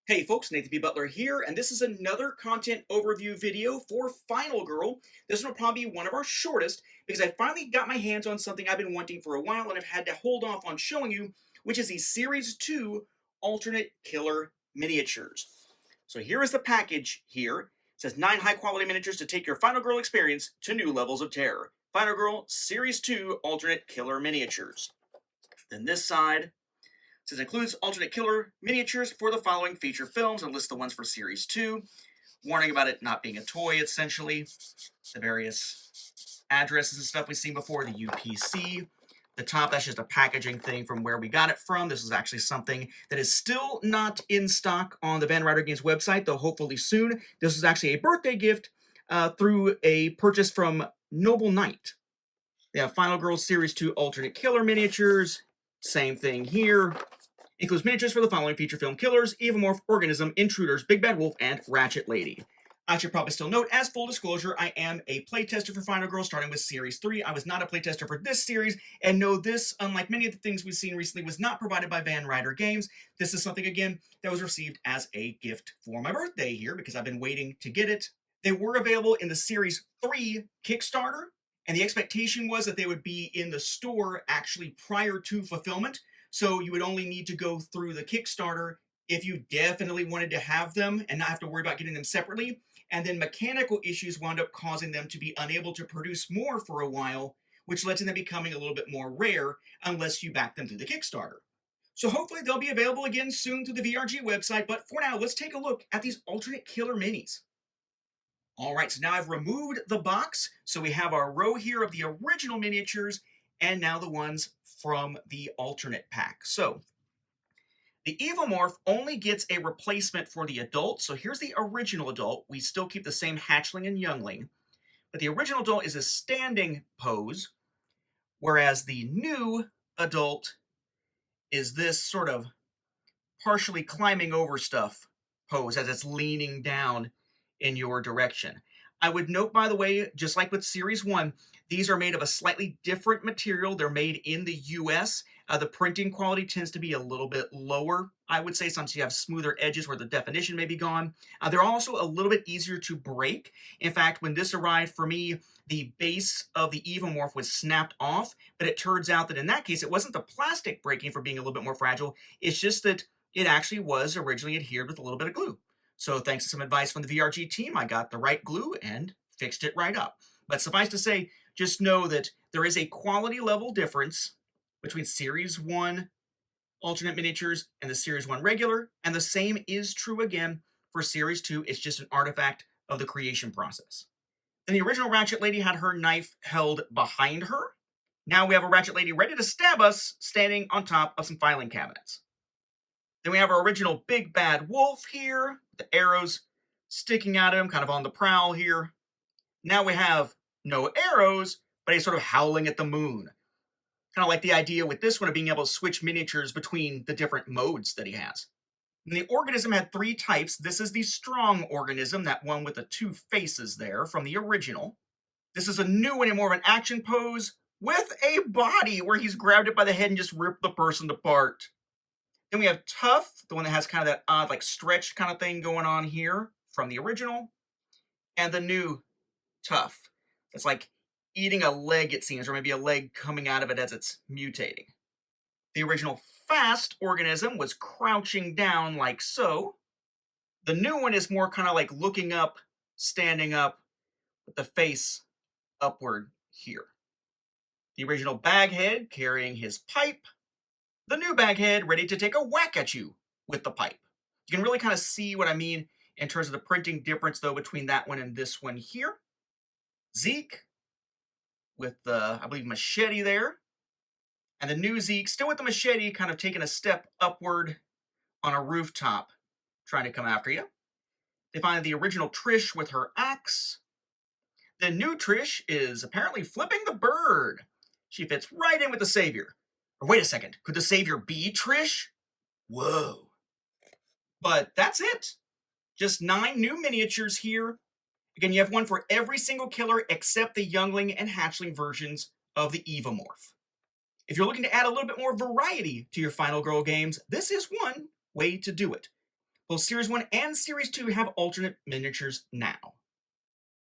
Hey folks, Nathan B. Butler here, and this is another content overview video for Final Girl. This one will probably be one of our shortest because I finally got my hands on something I've been wanting for a while and I've had to hold off on showing you, which is the Series 2 alternate killer miniatures. So here is the package here. It says 9 high-quality miniatures to take your Final Girl experience to new levels of terror. Final Girl Series 2 alternate killer miniatures. Then this side says includes alternate killer miniatures for the following feature films and lists the ones for Series 2. Warning about it not being a toy, essentially. The various addresses and stuff we've seen before, the UPC. The top, that's just a packaging thing from where we got it from. This is actually something that is still not in stock on the Ryder Games website, though hopefully soon. This is actually a birthday gift through a purchase from Noble Knight. They have Final Girl Series 2 alternate killer miniatures. Same thing here. Includes miniatures for the following feature film killers, Evomorph, Organism, Intruders, Big Bad Wolf, and Ratchet Lady. I should probably still note, as full disclosure, I am a playtester for Final Girl, starting with Series 3. I was not a playtester for this series, and no, this, unlike many of the things we've seen recently, was not provided by Ryder Games. This is something, again, that was received as a gift for my birthday here, because I've been waiting to get it. They were available in the Series 3 Kickstarter, and the expectation was that they would be in the store actually prior to fulfillment. So you would only need to go through the Kickstarter if you definitely wanted to have them and not have to worry about getting them separately. And then mechanical issues wound up causing them to be unable to produce more for a while, which led to them becoming a little bit more rare unless you back them through the Kickstarter. So hopefully they'll be available again soon through the VRG website. But for now, let's take a look at these alternate killer minis. All right, so now I've removed the box. So we have our row here of the original miniatures and now the ones from the alternate pack. So the Evomorph only gets a replacement for the adult. So here's the original adult. We still keep the same hatchling and youngling, but the original adult is a standing pose, whereas the new adult is this sort of partially climbing over stuff pose as it's leaning down in your direction. I would note, by the way, just like with Series 1, these are made of a slightly different material. They're made in the US. The printing quality tends to be a little bit lower, I would say. Sometimes you have smoother edges where the definition may be gone. They're also a little bit easier to break. In fact, when this arrived for me, the base of the Evomorph was snapped off, but it turns out that in that case, it wasn't the plastic breaking for being a little bit more fragile. It's just that it actually was originally adhered with a little bit of glue. So thanks to some advice from the VRG team, I got the right glue and fixed it right up. But suffice to say, just know that there is a quality level difference between Series 1 alternate miniatures and the Series 1 regular, and the same is true again for Series 2. It's just an artifact of the creation process. Then the original Ratchet Lady had her knife held behind her. Now we have a Ratchet Lady ready to stab us, standing on top of some filing cabinets. Then we have our original Big Bad Wolf here, the arrows sticking out of him, kind of on the prowl here. Now we have no arrows, but he's sort of howling at the moon. Kind of like the idea with this one of being able to switch miniatures between the different modes that he has. And the organism had 3 types. This is the strong organism, that one with the 2 faces there from the original. This is a new one in more of an action pose with a body where he's grabbed it by the head and just ripped the person apart. Then we have Tough, the one that has kind of that odd, like, stretched kind of thing going on here from the original. And the new Tough. It's like eating a leg, it seems, or maybe a leg coming out of it as it's mutating. The original Fast organism was crouching down like so. The new one is more kind of like looking up, standing up, with the face upward here. The original Baghead carrying his pipe. The new Baghead ready to take a whack at you with the pipe. You can really kind of see what I mean in terms of the printing difference, though, between that one and this one here. Zeke with the, I believe, machete there. And the new Zeke, still with the machete, kind of taking a step upward on a rooftop, trying to come after you. They find the original Trish with her axe. The new Trish is apparently flipping the bird. She fits right in with the Savior. Or wait a second, could the Savior be Trish? Whoa. But that's it. Just 9 new miniatures here. Again, you have one for every single killer except the youngling and hatchling versions of the Evomorph. If you're looking to add a little bit more variety to your Final Girl games, this is one way to do it. Both Series 1 and Series 2 have alternate miniatures now.